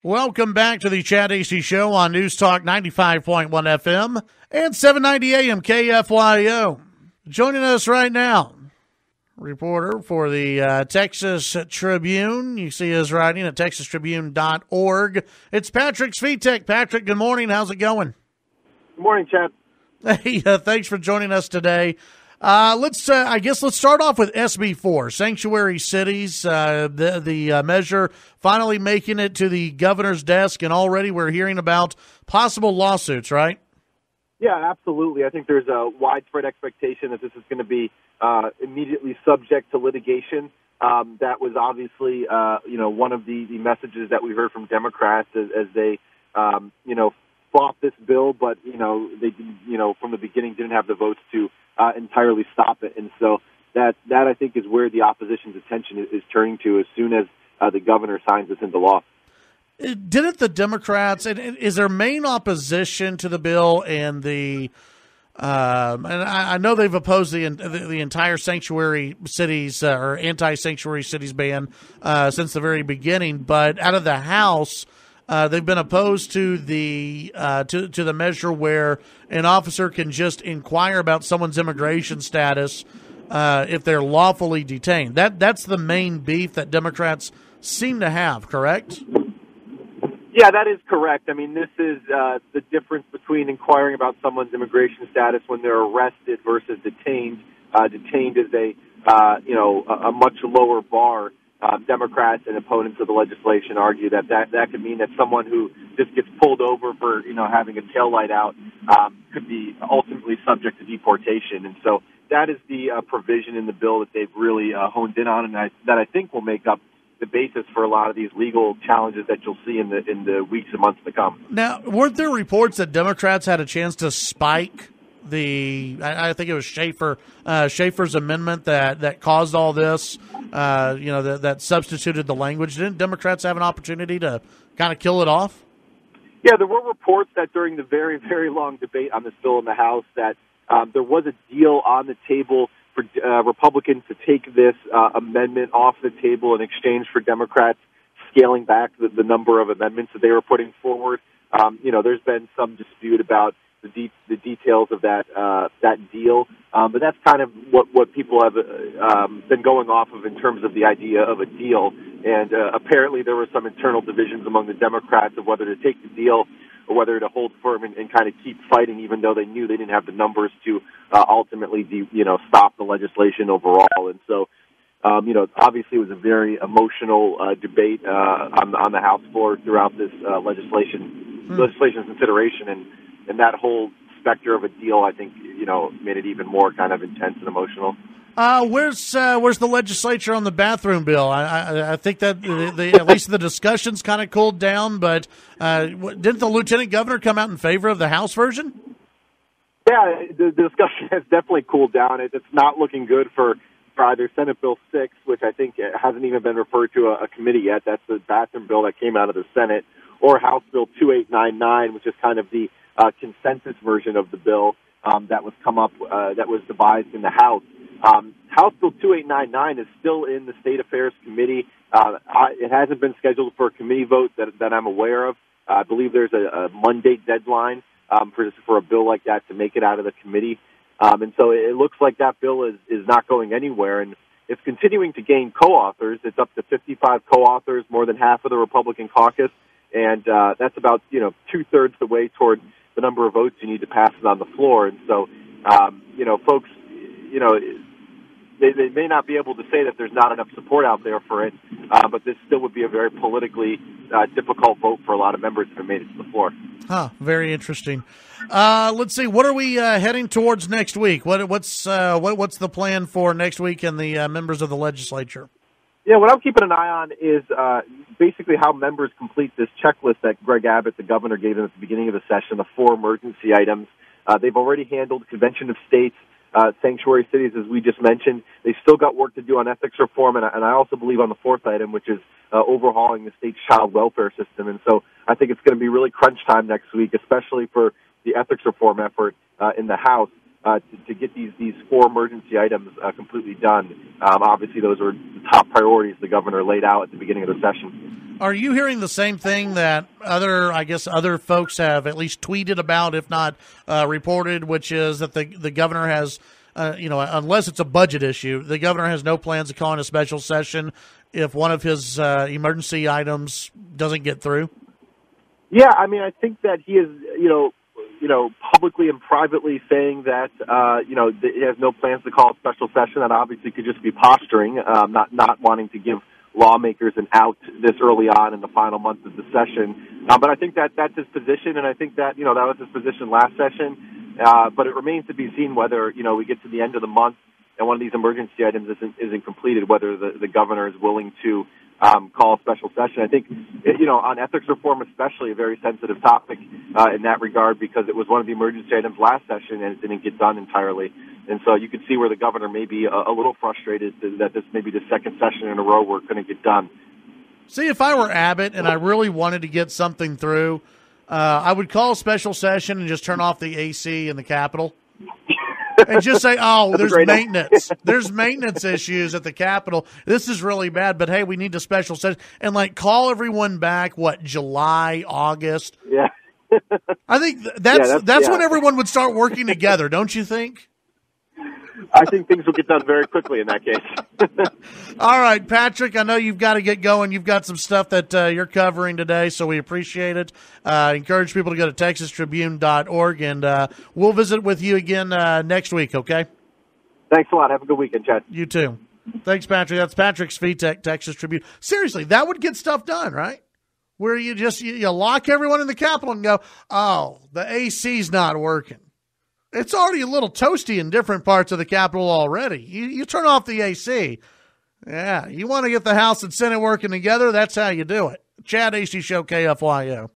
Welcome back to the Chad Hasty Show on News Talk 95.1 FM and 790 AM KFYO. Joining us right now, reporter for the Texas Tribune. You see his writing at texastribune.org. It's Patrick Svitek. Patrick, good morning. How's it going? Good morning, Chad. Hey, thanks for joining us today. Let's start off with SB 4, sanctuary cities. The measure finally making it to the governor's desk, and already we're hearing about possible lawsuits, right? Yeah, absolutely. I think there's a widespread expectation that this is going to be immediately subject to litigation. That was obviously, one of the messages that we heard from Democrats as they, fought this bill, but they from the beginning didn't have the votes to entirely stop it, and so that I think is where the opposition's attention is turning to as soon as the governor signs this into law. Didn't the Democrats, and is their main opposition to the bill and the and I know they've opposed the entire sanctuary cities or anti-sanctuary cities ban since the very beginning, but out of the House, they've been opposed to the to the measure where an officer can just inquire about someone's immigration status if they're lawfully detained. That's the main beef that Democrats seem to have, correct? Yeah, that is correct. I mean, this is the difference between inquiring about someone's immigration status when they're arrested versus detained. Detained is a much lower bar. Democrats and opponents of the legislation argue that could mean that someone who just gets pulled over for having a taillight out could be ultimately subject to deportation, and so that is the provision in the bill that they've really honed in on, and that I think will make up the basis for a lot of these legal challenges that you'll see in the weeks and months to come. Now, weren't there reports that Democrats had a chance to spike I think it was Schaefer's amendment that caused all this, that substituted the language? Didn't Democrats have an opportunity to kind of kill it off? Yeah, there were reports that during the very, very long debate on this bill in the House that there was a deal on the table for Republicans to take this amendment off the table in exchange for Democrats scaling back the number of amendments that they were putting forward. There's been some dispute about the details of that deal, but that's kind of what people have been going off of in terms of the idea of a deal. And apparently there were some internal divisions among the Democrats of whether to take the deal or whether to hold firm and kind of keep fighting, even though they knew they didn't have the numbers to ultimately stop the legislation overall. And so obviously it was a very emotional debate on the House floor throughout this legislation consideration, and that whole specter of a deal, I think, made it even more kind of intense and emotional. Where's the legislature on the bathroom bill? I think that at least the discussions kind of cooled down, but didn't the lieutenant governor come out in favor of the House version? Yeah, the discussion has definitely cooled down. It's not looking good for either Senate Bill 6, which I think hasn't even been referred to a committee yet. That's the bathroom bill that came out of the Senate, or House Bill 2899, which is kind of the consensus version of the bill that was devised in the House. House Bill 2899 is still in the State Affairs Committee. It hasn't been scheduled for a committee vote that I'm aware of. I believe there's a Monday deadline for a bill like that to make it out of the committee. And so it looks like that bill is not going anywhere, and it's continuing to gain co-authors. It's up to 55 co-authors, more than half of the Republican caucus, and that's about two-thirds the way toward the number of votes you need to pass it on the floor. And so, folks, they may not be able to say that there's not enough support out there for it, but this still would be a very politically difficult vote for a lot of members if it made it to the floor. Very interesting. Let's see. What are we heading towards next week? What's the plan for next week and the members of the legislature? Yeah, what I'm keeping an eye on is basically how members complete this checklist that Greg Abbott, the governor, gave them at the beginning of the session, the 4 emergency items. They've already handled Convention of States, sanctuary cities, as we just mentioned. They've still got work to do on ethics reform, and I also believe on the 4th item, which is overhauling the state's child welfare system. And so I think it's going to be really crunch time next week, especially for the ethics reform effort in the House. to get these 4 emergency items completely done. Obviously, those were the top priorities the governor laid out at the beginning of the session. Are you hearing the same thing that other folks have at least tweeted about, if not reported, which is that the governor has, unless it's a budget issue, the governor has no plans of calling a special session if one of his emergency items doesn't get through? Yeah, I mean, I think that he is, publicly and privately saying that, that he has no plans to call a special session. That obviously could just be posturing, not wanting to give lawmakers an out this early on in the final month of the session. But I think that that's his position, and I think that, that was his position last session. But it remains to be seen whether, we get to the end of the month and one of these emergency items isn't completed, whether the governor is willing to call a special session. I think, on ethics reform especially, a very sensitive topic in that regard, because it was one of the emergency items last session and it didn't get done entirely. And so you could see where the governor may be a little frustrated that this may be the second session in a row where it couldn't get done. See, if I were Abbott and I really wanted to get something through, I would call a special session and just turn off the AC in the Capitol. And just say, there's maintenance. There's maintenance issues at the Capitol. This is really bad, but hey, we need a special session. And call everyone back, July, August? Yeah. I think that's when everyone would start working together, don't you think? I think things will get done very quickly in that case. All right, Patrick, I know you've got to get going. You've got some stuff that you're covering today, so we appreciate it. Encourage people to go to texastribune.org, and we'll visit with you again next week, okay? Thanks a lot. Have a good weekend, Chad. You too. Thanks, Patrick. That's Patrick Svitek, Texas Tribune. Seriously, that would get stuff done, right? Where you just you lock everyone in the Capitol and go, the AC's not working. It's already a little toasty in different parts of the Capitol already. You turn off the AC. Yeah, you want to get the House and Senate working together, that's how you do it. Chad Hasty Show, KFYO.